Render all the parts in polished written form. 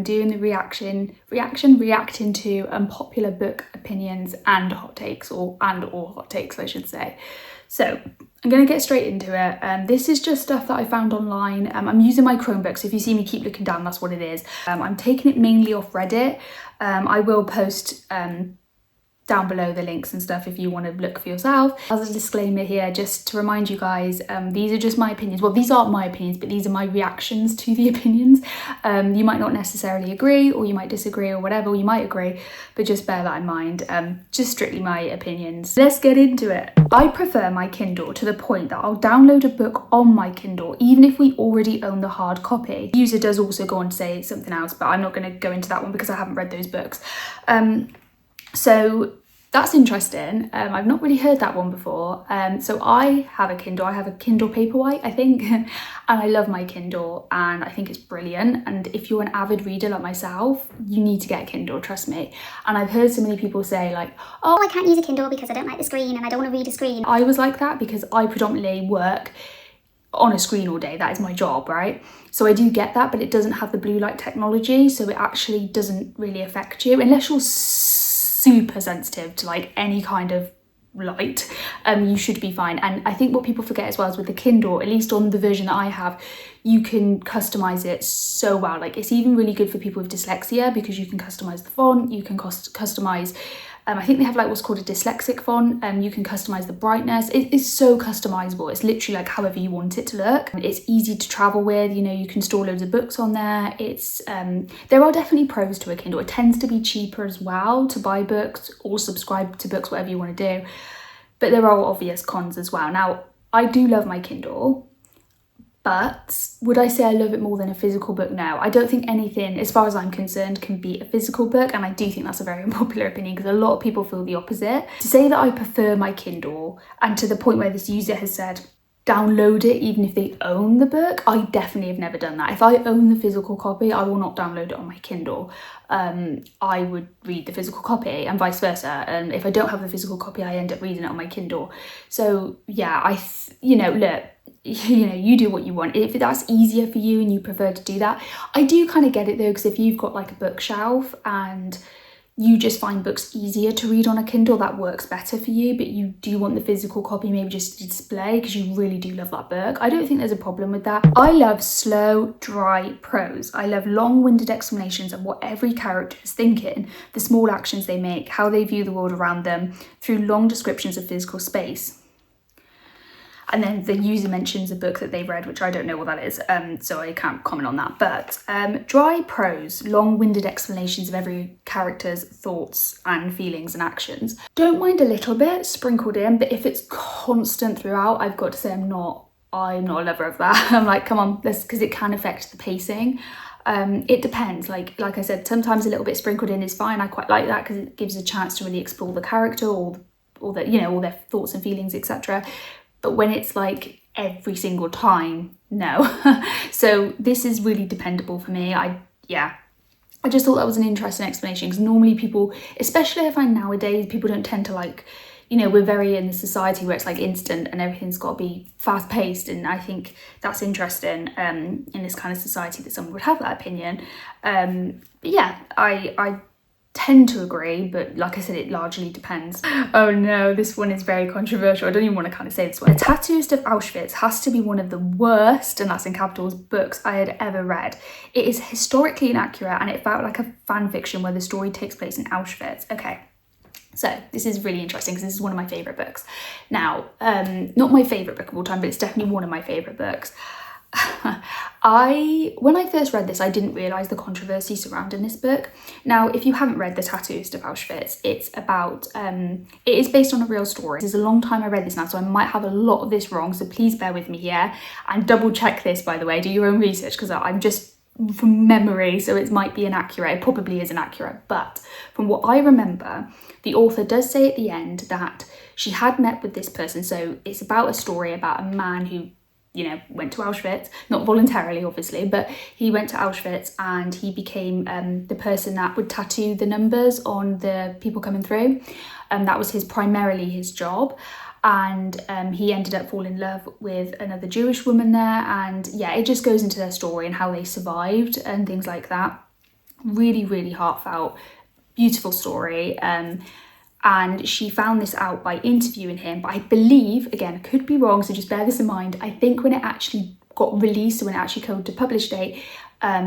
doing the reacting to unpopular book opinions and hot takes, or hot takes, I should say. So I'm going to get straight into it. This is just stuff that I found online. I'm using my Chromebook, so if you see me keep looking down, that's what it is. I'm taking it mainly off Reddit. I will post down below the links and stuff if you want to look for yourself. As a disclaimer here, just to remind you guys, these are just my opinions. Well, these aren't my opinions, but these are my reactions to the opinions. You might not necessarily agree, or you might disagree, or whatever, or you might agree, but just bear that in mind. Just strictly my opinions. Let's get into it. I prefer my Kindle to the point that I'll download a book on my Kindle, even if we already own the hard copy. The user does also go on to say something else, but I'm not going to go into that one because I haven't read those books. So that's interesting. I've not really heard that one before. So I have a Kindle. I have a Kindle Paperwhite, I think, and I love my Kindle, and I think it's brilliant. And if you're an avid reader like myself, you need to get a Kindle, trust me. And I've heard so many people say like, oh, I can't use a Kindle because I don't like the screen and I don't want to read a screen. I was like that because I predominantly work on a screen all day. That is my job, right? So I do get that, but it doesn't have the blue light technology, so it actually doesn't really affect you unless you're super sensitive to like any kind of light. You should be fine. And I think what people forget as well is with the Kindle, at least on the version that I have, you can customize it so well. Like it's even really good for people with dyslexia because you can customize the font, you can customize I think they have like what's called a dyslexic font, and you can customize the brightness. It is so customizable. It's literally like however you want it to look. It's easy to travel with, you know, you can store loads of books on there. It's there are definitely pros to a Kindle. It tends to be cheaper as well to buy books or subscribe to books, whatever you want to do. But there are obvious cons as well. Now, I do love my Kindle, but would I say I love it more than a physical book? No, I don't think anything, as far as I'm concerned, can beat a physical book. And I do think that's a very unpopular opinion because a lot of people feel the opposite. To say that I prefer my Kindle, and to the point where this user has said, download it even if they own the book, I definitely have never done that. If I own the physical copy, I will not download it on my Kindle. I would read the physical copy and vice versa. And if I don't have the physical copy, I end up reading it on my Kindle. So yeah, look, you do what you want. If that's easier for you and you prefer to do that, I do kind of get it though, because if you've got like a bookshelf and you just find books easier to read on a Kindle, that works better for you, but you do want the physical copy maybe just to display because you really do love that book. I don't think there's a problem with that. I love slow, dry prose. I love long-winded explanations of what every character is thinking, the small actions they make, how they view the world around them, through long descriptions of physical space. And then the user mentions a book that they've read, which I don't know what that is, so I can't comment on that. But dry prose, long-winded explanations of every character's thoughts and feelings and actions. Don't mind a little bit sprinkled in, but if it's constant throughout, I've got to say I'm not a lover of that. I'm like, come on, because it can affect the pacing. It depends. Like I said, sometimes a little bit sprinkled in is fine. I quite like that because it gives a chance to really explore the character or all their thoughts and feelings, etc. But when it's like every single time, no. So this is really dependable for me. I just thought that was an interesting explanation because normally people, especially I find nowadays, people don't tend to like, we're very in the society where it's like instant and everything's got to be fast paced. And I think that's interesting in this kind of society that someone would have that opinion. But yeah, I tend to agree, but like I said, it largely depends. Oh no, this one is very controversial. I don't even want to kind of say this one. The Tattooist of Auschwitz has to be one of the worst, and that's in capitals, books I had ever read. It is historically inaccurate and it felt like a fan fiction where the story takes place in Auschwitz. Okay, so this is really interesting because this is one of my favourite books. Now, not my favourite book of all time, but it's definitely one of my favourite books. When I first read this, I didn't realise the controversy surrounding this book. Now, if you haven't read The Tattooist of Auschwitz, it's about, it is based on a real story. This is a long time I read this now, so I might have a lot of this wrong, so please bear with me here. And double check this, by the way, do your own research, because I'm just from memory, so it might be inaccurate. It probably is inaccurate, but from what I remember, the author does say at the end that she had met with this person. So it's about a story about a man who went to Auschwitz, not voluntarily, obviously, but he went to Auschwitz and he became the person that would tattoo the numbers on the people coming through. That was primarily his job. And he ended up falling in love with another Jewish woman there. And yeah, it just goes into their story and how they survived and things like that. really, really heartfelt, beautiful story. And she found this out by interviewing him. But I believe, again, I could be wrong, so just bear this in mind, I think when it actually got released, when it actually came to publish date,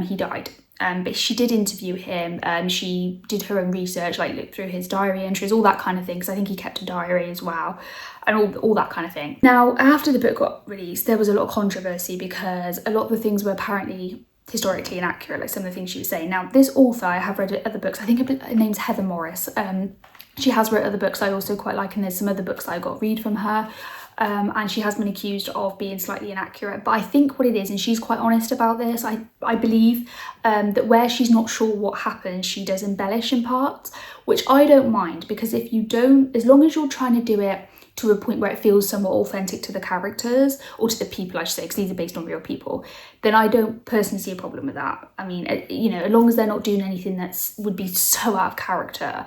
he died. But she did interview him. She did her own research, like looked through his diary entries, all that kind of thing, because I think he kept a diary as well, and all that kind of thing. Now, after the book got released, there was a lot of controversy because a lot of the things were apparently historically inaccurate, like some of the things she was saying. Now, this author, I have read other books, I think her name's Heather Morris. She has written other books I also quite like, and there's some other books that I got read from her. And she has been accused of being slightly inaccurate. But I think what it is, and she's quite honest about this, I believe that where she's not sure what happened, she does embellish in parts, which I don't mind, because if you don't, as long as you're trying to do it to a point where it feels somewhat authentic to the characters, or to the people, I should say, because these are based on real people, then I don't personally see a problem with that. I mean, you know, as long as they're not doing anything that would be so out of character,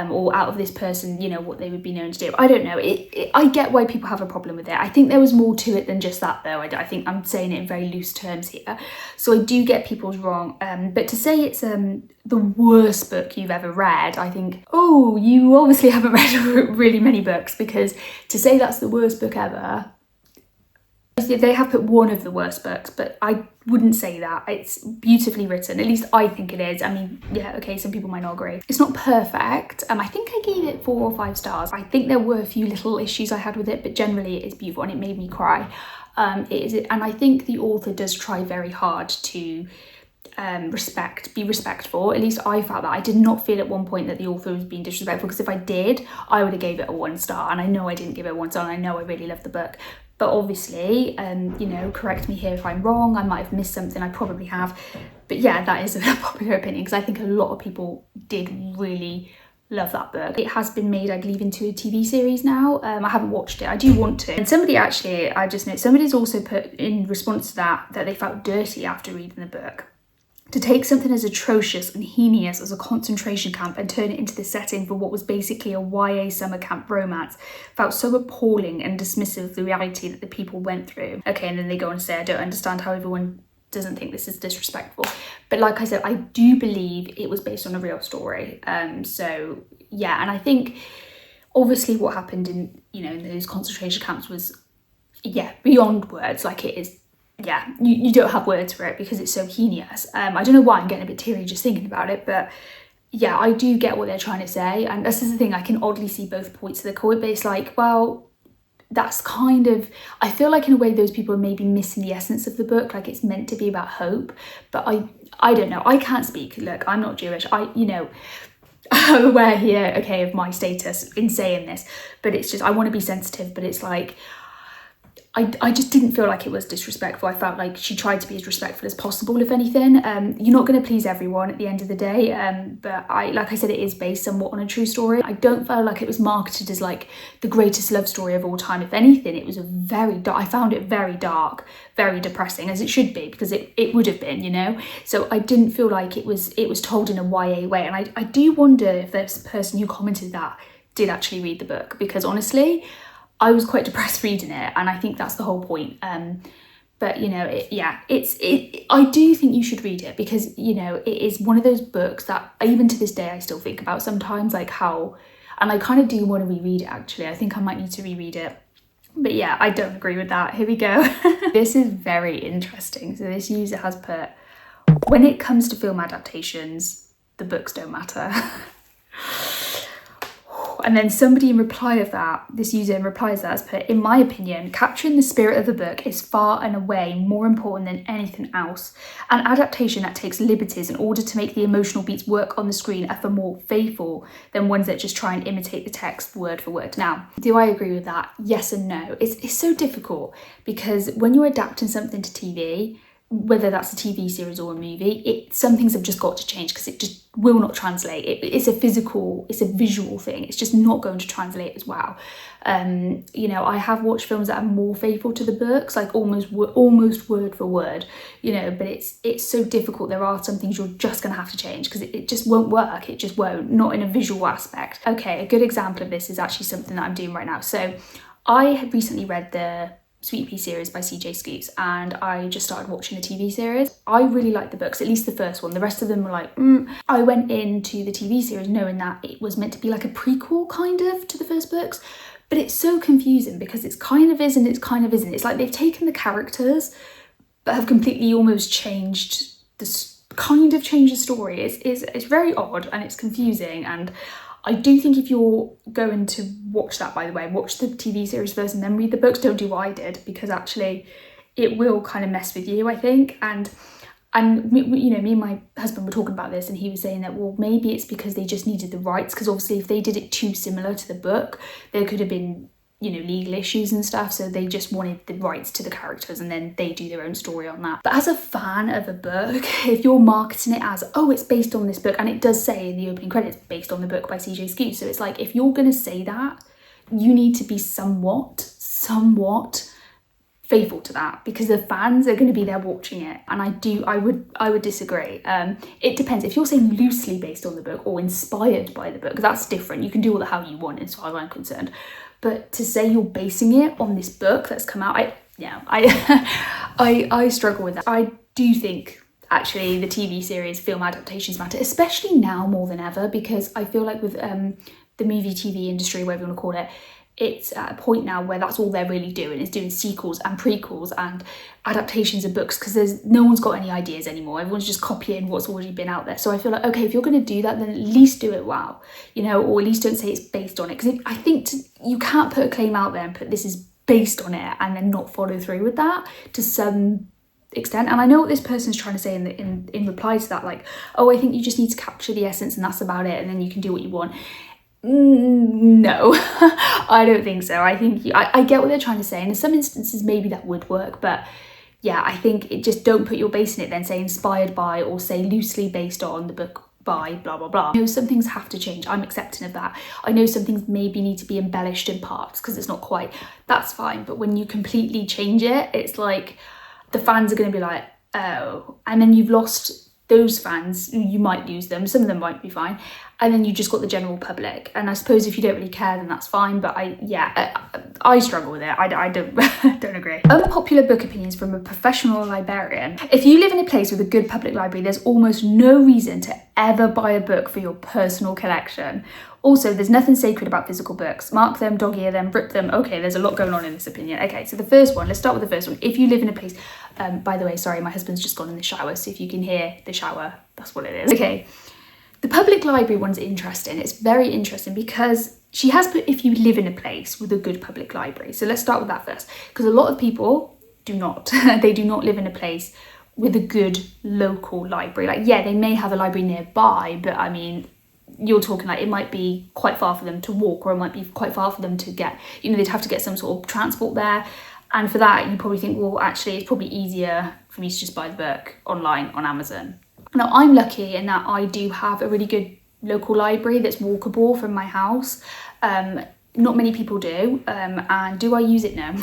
or out of this person, you know, what they would be known to do. I don't know. I get why people have a problem with it. I think there was more to it than just that, though. I think I'm saying it in very loose terms here. So I do get people's wrong. But to say it's the worst book you've ever read, I think, oh, you obviously haven't read really many books, because to say that's the worst book ever, they have put one of the worst books, but I wouldn't say that. It's beautifully written, at least I think it is. I mean, yeah, okay, some people might not agree. It's not perfect. I think I gave it 4 or 5 stars. I think there were a few little issues I had with it, but generally it is beautiful and it made me cry. And I think the author does try very hard to be respectful. At least I felt that. I did not feel at one point that the author was being disrespectful, because if I did, I would have gave it a 1 star, and I know I didn't give it a 1 star, and I know I really loved the book. But obviously, you know, correct me here if I'm wrong, I might have missed something, I probably have. But yeah, that is a popular opinion, because I think a lot of people did really love that book. It has been made, I believe, into a TV series now. I haven't watched it, I do want to. And somebody actually, I just know, somebody's also put in response to that they felt dirty after reading the book. To take something as atrocious and heinous as a concentration camp and turn it into the setting for what was basically a YA summer camp romance felt so appalling and dismissive of the reality that the people went through. Okay, and then they go on to say, I don't understand how everyone doesn't think this is disrespectful. But like I said, I do believe it was based on a real story. So yeah, and I think obviously what happened in, you know, in those concentration camps was, yeah, beyond words. Like, it is, yeah, you don't have words for it because it's so heinous. I don't know why I'm getting a bit teary just thinking about it, but yeah, I do get what they're trying to say. And this is the thing, I can oddly see both points of the coin, but it's like, well, that's kind of, I feel like in a way those people are maybe missing the essence of the book. Like, it's meant to be about hope, but I don't know. I can't speak. Look, I'm not Jewish. You know, I'm aware here, okay, of my status in saying this, but it's just, I want to be sensitive, but it's like, I just didn't feel like it was disrespectful. I felt like she tried to be as respectful as possible, if anything. You're not going to please everyone at the end of the day, but like I said, it is based somewhat on a true story. I don't feel like it was marketed as like the greatest love story of all time. If anything, it was a very dark, I found it very dark, very depressing, as it should be, because it would have been, you know. So I didn't feel like it was told in a YA way, and I do wonder if this person who commented that did actually read the book, because honestly, I was quite depressed reading it, and I think that's the whole point. But you know, I do think you should read it, because you know, it is one of those books that even to this day I still think about sometimes, like how, and I kind of do want to reread it actually. I think I might need to reread it. But yeah, I don't agree with that. Here we go. This is very interesting. So this user has put, when it comes to film adaptations, the books don't matter. And then somebody in reply of that, this user in reply to that has put, in my opinion, capturing the spirit of the book is far and away more important than anything else. An adaptation that takes liberties in order to make the emotional beats work on the screen are far more faithful than ones that just try and imitate the text word for word. Now, do I agree with that? Yes and no. It's so difficult, because when you're adapting something to TV, whether that's a TV series or a movie, some things have just got to change, because it just will not translate. It's a visual thing. It's just not going to translate as well. You know, I have watched films that are more faithful to the books, like almost word for word, you know, but it's so difficult. There are some things you're just going to have to change, because it just won't work. It just won't, not in a visual aspect. Okay, a good example of this is actually something that I'm doing right now. So I had recently read the Sweet Pea series by CJ Scoots, and I just started watching the TV series. I really liked the books, at least the first one. The rest of them were like, I went into the TV series knowing that it was meant to be like a prequel kind of to the first books, but it's so confusing because it's kind of is and it's kind of isn't. It's like they've taken the characters but have completely almost changed the story. It's very odd and it's confusing, and I do think if you're going to watch that, by the way, watch the TV series first and then read the books. Don't do what I did, because actually it will kind of mess with you, I think. And you know, me and my husband were talking about this, and he was saying that, well, maybe it's because they just needed the rights, because obviously if they did it too similar to the book, there could have been, you know, legal issues and stuff, so they just wanted the rights to the characters and then they do their own story on that. But as a fan of a book, if you're marketing it as, oh, it's based on this book, and it does say in the opening credits based on the book by CJ Scoots, so it's like, if you're gonna say that, you need to be somewhat faithful to that, because the fans are going to be there watching it. And I would disagree. It depends. If you're saying loosely based on the book or inspired by the book, that's different. You can do all the how you want as far as I'm concerned. But to say you're basing it on this book that's come out, I struggle with that. I do think actually the TV series film adaptations matter, especially now more than ever, because I feel like with the movie TV industry, whatever you want to call it, it's at a point now where that's all they're really doing, is doing sequels and prequels and adaptations of books, because no one's got any ideas anymore. Everyone's just copying what's already been out there. So I feel like, okay, if you're going to do that, then at least do it well, you know, or at least don't say it's based on it, because I think you can't put a claim out there and put this is based on it and then not follow through with that to some extent. And I know what this person's trying to say in reply to that, like, oh, I think you just need to capture the essence and that's about it, and then you can do what you want. No, I don't think so. I think I get what they're trying to say, and in some instances maybe that would work, but yeah, I think it just, don't put your base in it, then say inspired by or say loosely based on the book by blah blah blah. I know some things have to change. I'm accepting of that. I know some things maybe need to be embellished in parts because it's not quite, that's fine. But when you completely change it, it's like the fans are going to be like, oh, and then you've lost those fans. You might lose them, some of them might be fine, and then you just got the general public. And I suppose if you don't really care, then that's fine, but I struggle with it. I don't don't agree. Unpopular book opinions from a professional librarian. If you live in a place with a good public library, there's almost no reason to ever buy a book for your personal collection. Also, there's nothing sacred about physical books. Mark them, dog-ear them, rip them. Okay, there's a lot going on in this opinion. Okay, so the first one, let's start with the first one. If you live in a place, by the way, sorry, my husband's just gone in the shower, so if you can hear the shower, that's what it is. Okay, the public library one's interesting. It's very interesting because she has put if you live in a place with a good public library. So let's start with that first, because a lot of people do not. They do not live in a place with a good local library. Like, yeah, they may have a library nearby, but I mean, you're talking like it might be quite far for them to walk, or it might be quite far for them to get, you know, they'd have to get some sort of transport there. And for that, you probably think, well, actually, it's probably easier for me to just buy the book online on Amazon. Now, I'm lucky in that I do have a really good local library that's walkable from my house. Not many people do. And do I use it now?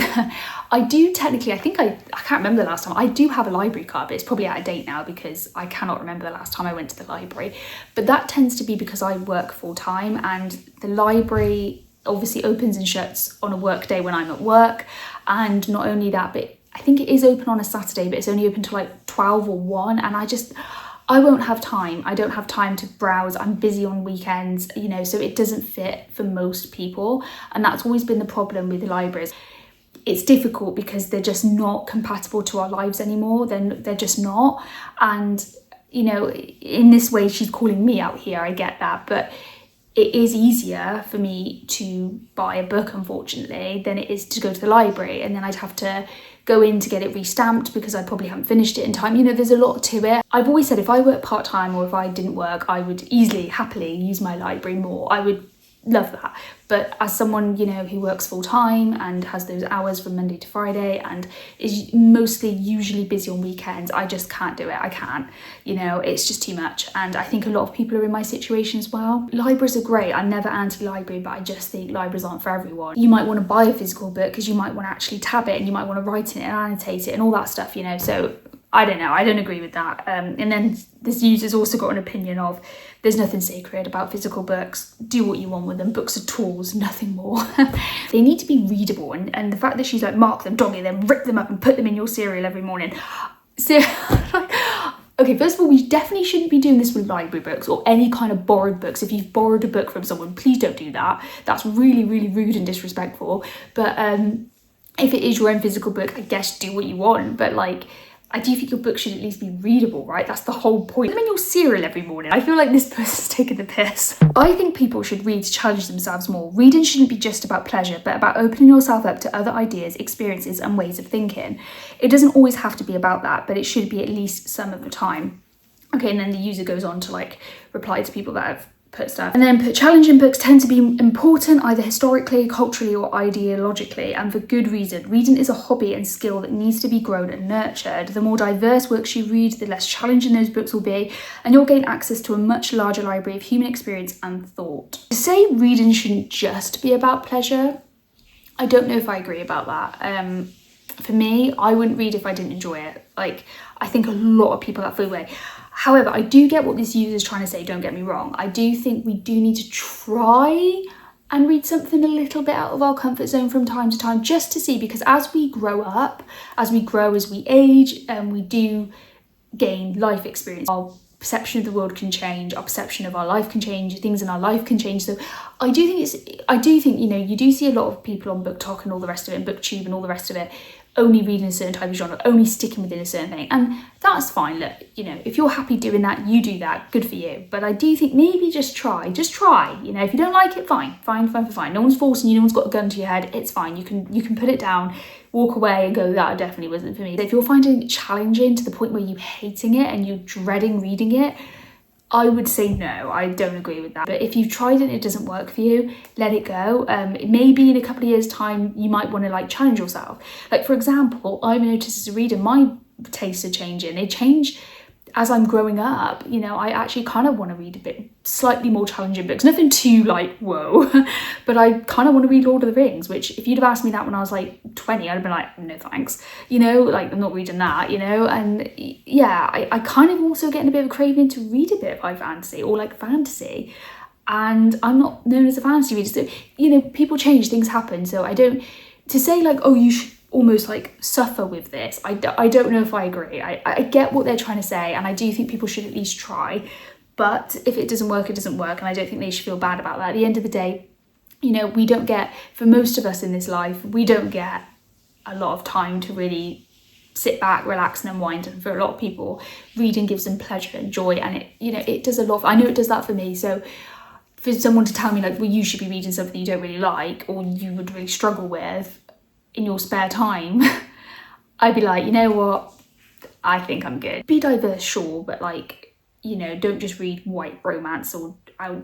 I do technically. I think I can't remember the last time. I do have a library card, but it's probably out of date now because I cannot remember the last time I went to the library. But that tends to be because I work full time, and the library obviously opens and shuts on a work day when I'm at work. And not only that, but I think it is open on a Saturday, but it's only open till like 12 or 1. And I won't have time. I don't have time to browse. I'm busy on weekends, you know, so it doesn't fit for most people. And that's always been the problem with the libraries. It's difficult because they're just not compatible to our lives anymore. They're just not. And, you know, in this way, she's calling me out here. I get that. But it is easier for me to buy a book, unfortunately, than it is to go to the library. And then I'd have to go in to get it re-stamped because I probably haven't finished it in time. You know, there's a lot to it. I've always said if I worked part-time or if I didn't work, I would easily, happily use my library more. I would love that. But as someone, you know, who works full-time and has those hours from Monday to Friday and is mostly usually busy on weekends, I just can't do it. I can't, you know, it's just too much. And I think a lot of people are in my situation as well. Libraries are great. I'm never anti-library, but I just think libraries aren't for everyone. You might want to buy a physical book because you might want to actually tab it and you might want to write in it and annotate it and all that stuff, you know. So I don't know, I don't agree with that. And then this user's also got an opinion of, there's nothing sacred about physical books. Do what you want with them. Books are tools, nothing more. They need to be readable. And the fact that she's like, mark them, doggy them, rip them up and put them in your cereal every morning. So, okay, first of all, we definitely shouldn't be doing this with library books or any kind of borrowed books. If you've borrowed a book from someone, please don't do that. That's really, really rude and disrespectful. But if it is your own physical book, I guess do what you want. But like, I do think your book should at least be readable, right? That's the whole point. Put them in your cereal every morning. I feel like this person's taking the piss. I think people should read to challenge themselves more. Reading shouldn't be just about pleasure, but about opening yourself up to other ideas, experiences, and ways of thinking. It doesn't always have to be about that, but it should be at least some of the time. Okay, and then the user goes on to like reply to people that have put stuff. And then challenging books tend to be important either historically, culturally, or ideologically, and for good reason. Reading is a hobby and skill that needs to be grown and nurtured. The more diverse works you read, the less challenging those books will be, and you'll gain access to a much larger library of human experience and thought. To say reading shouldn't just be about pleasure, I don't know if I agree about that. For me, I wouldn't read if I didn't enjoy it. Like, I think a lot of people that feel away. However, I do get what this user is trying to say, don't get me wrong. I do think we do need to try and read something a little bit out of our comfort zone from time to time, just to see, because as we grow up, as we grow, as we age, and we do gain life experience, our perception of the world can change, our perception of our life can change, things in our life can change. So I do think, you know, you do see a lot of people on BookTok and all the rest of it, and booktube and all the rest of it, only reading a certain type of genre, only sticking within a certain thing. And that's fine. Look, you know, if you're happy doing that, you do that, good for you. But I do think maybe just try, you know, if you don't like it, fine. No one's forcing you, no one's got a gun to your head, it's fine. You can put it down, walk away and go, that definitely wasn't for me. If you're finding it challenging to the point where you're hating it and you're dreading reading it, I would say no, I don't agree with that. But if you've tried it and it doesn't work for you, let it go. Maybe in a couple of years' time, you might want to like challenge yourself. Like, for example, I've noticed as a reader, my tastes are changing. They change as I'm growing up. You know, I actually kind of want to read a bit slightly more challenging books. Nothing too like, whoa, but I kind of want to read Lord of the Rings, which if you'd have asked me that when I was like 20, I'd have been like, no thanks, you know, like I'm not reading that, you know. And yeah, I kind of also getting a bit of a craving to read a bit of high fantasy or like fantasy, and I'm not known as a fantasy reader, so you know, people change, things happen. So I don't, to say like, oh, you should almost like suffer with this, I don't know if I agree. I get what they're trying to say, and I do think people should at least try. But if it doesn't work, it doesn't work, and I don't think they should feel bad about that. At the end of the day, you know, we don't get, for most of us in this life, we don't get a lot of time to really sit back, relax and unwind. And for a lot of people, reading gives them pleasure and joy, and it, you know, it does a lot. I know it does that for me. So for someone to tell me like, well, you should be reading something you don't really like or you would really struggle with in your spare time, I'd be like, you know what, I think I'm good. Be diverse, sure, but like, you know, don't just read white romance or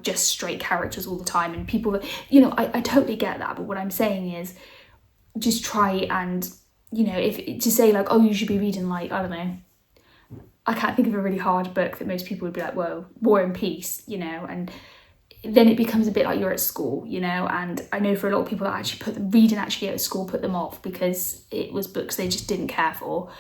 just straight characters all the time. And people, you know, I totally get that, but what I'm saying is just try. And you know, if to say like, oh, you should be reading like, I don't know, I can't think of a really hard book that most people would be like, whoa, War and Peace, you know, and then it becomes a bit like you're at school, you know. And I know for a lot of people that actually put the reading actually at school put them off because it was books they just didn't care for,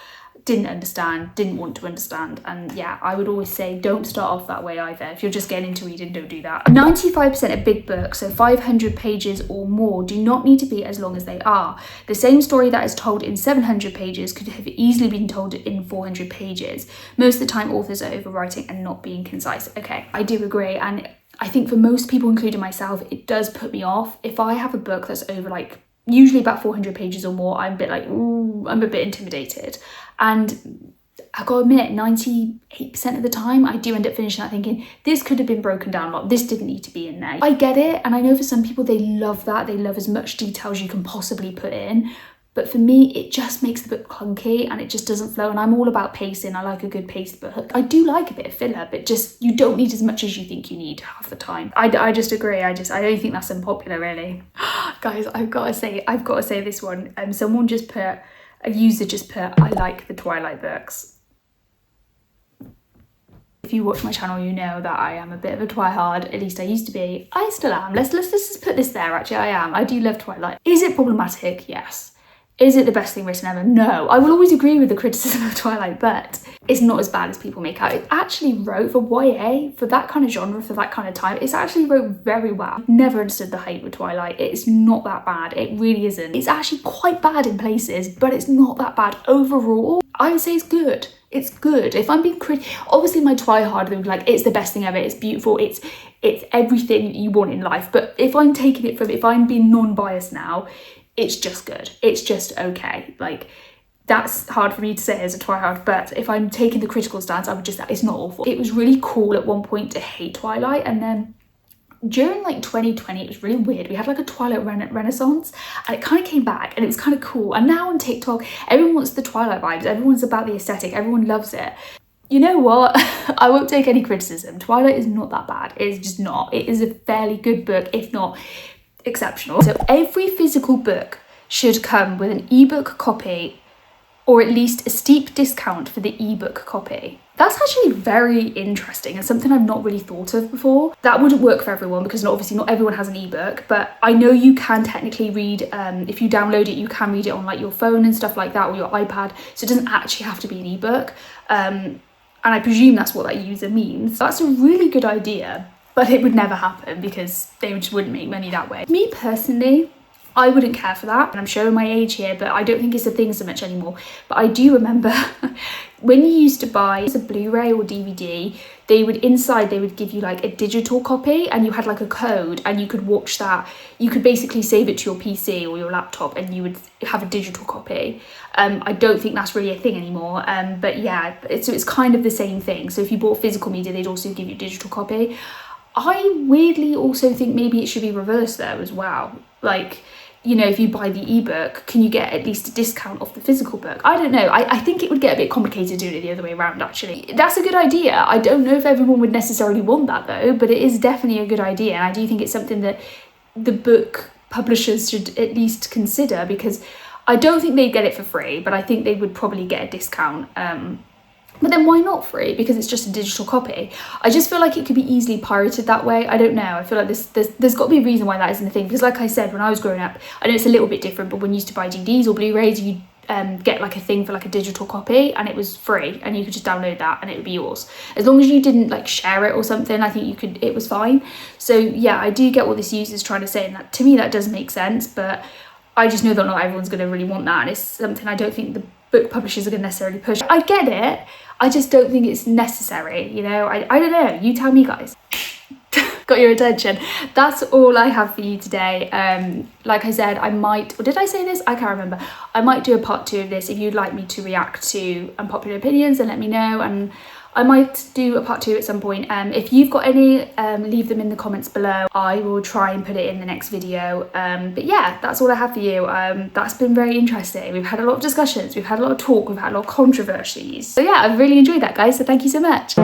didn't understand, didn't want to understand. And yeah, I would always say don't start off that way either. If you're just getting into reading, don't do that. 95% of big books, so 500 pages or more, do not need to be as long as they are. The same story that is told in 700 pages could have easily been told in 400 pages. Most of the time authors are overwriting and not being concise. Okay, I do agree, and I think for most people, including myself, it does put me off. If I have a book that's over like usually about 400 pages or more, I'm a bit like, ooh, I'm a bit intimidated. And I gotta admit, 98% of the time, I do end up finishing that thinking, this could have been broken down a lot, this didn't need to be in there. I get it, and I know for some people they love that, they love as much detail as you can possibly put in. But for me, it just makes the book clunky and it just doesn't flow. And I'm all about pacing. I like a good paced book. I do like a bit of filler, but just you don't need as much as you think you need half the time. I just agree. I don't think that's unpopular, really. Guys, I've got to say this one. Someone just put, a user just put, I like the Twilight books. If you watch my channel, you know that I am a bit of a twihard. At least I used to be. I still am. Let's just put this there. Actually, I am. I do love Twilight. Is it problematic? Yes. Is it the best thing written ever? No. I will always agree with the criticism of Twilight, but it's not as bad as people make out. It actually wrote, for YA, for that kind of genre, for that kind of time, it's actually wrote very well. I've never understood the hate with Twilight. It's not that bad. It really isn't. It's actually quite bad in places, but it's not that bad. Overall, I would say it's good. It's good. If I'm being obviously my Twihard, they would be like, it's the best thing ever, it's beautiful, it's everything you want in life. But if I'm taking it from, if I'm being non-biased now, it's just good. It's just okay. Like, that's hard for me to say as a Twihard, but if I'm taking the critical stance, I would just, it's not awful. It was really cool at one point to hate Twilight, and then during like 2020, it was really weird. We had like a Twilight renaissance, and it kind of came back, and it was kind of cool. And now on TikTok, everyone wants the Twilight vibes. Everyone's about the aesthetic. Everyone loves it. You know what? I won't take any criticism. Twilight is not that bad. It's just not. It is a fairly good book, if not exceptional. So every physical book should come with an ebook copy, or at least a steep discount for the ebook copy. That's actually very interesting and something I've not really thought of before. That wouldn't work for everyone because obviously not everyone has an ebook, but I know you can technically read, if you download it, you can read it on like your phone and stuff like that, or your iPad, so it doesn't actually have to be an ebook. And I presume that's what that user means. That's a really good idea, but it would never happen because they just wouldn't make money that way. Me personally, I wouldn't care for that, and I'm showing my age here, but I don't think it's a thing so much anymore. But I do remember when you used to buy a Blu-ray or DVD, they would give you like a digital copy, and you had like a code, and you could watch that. You could basically save it to your PC or your laptop, and you would have a digital copy. I don't think that's really a thing anymore, but yeah, it's kind of the same thing. So if you bought physical media, they'd also give you a digital copy. I weirdly also think maybe it should be reversed though as well. Like, you know, if you buy the ebook, can you get at least a discount off the physical book? I don't know. I think it would get a bit complicated doing it the other way around, actually. That's a good idea. I don't know if everyone would necessarily want that though, but it is definitely a good idea. And I do think it's something that the book publishers should at least consider, because I don't think they'd get it for free, but I think they would probably get a discount. But then why not free? Because it's just a digital copy. I just feel like it could be easily pirated that way. I don't know. I feel like there's got to be a reason why that isn't a thing. Because like I said, when I was growing up, I know it's a little bit different, but when you used to buy DVDs or Blu-rays, you'd get like a thing for like a digital copy, and it was free, and you could just download that and it would be yours. As long as you didn't like share it or something, I think it was fine. So yeah, I do get what this user is trying to say, and that, to me, that does make sense, but I just know that not everyone's going to really want that, and it's something I don't think the book publishers are going to necessarily push. I get it, I just don't think it's necessary, you know. I don't know, you tell me, guys. Got your attention. That's all I have for you today. Like I said, I might, or did I say this? I can't remember. I might do a part 2 of this. If you'd like me to react to unpopular opinions, then let me know, and I might do a part 2 at some point. If you've got any, leave them in the comments below. I will try and put it in the next video. But yeah, that's all I have for you. That's been very interesting. We've had a lot of discussions, we've had a lot of talk, we've had a lot of controversies. So yeah, I've really enjoyed that, guys, so thank you so much.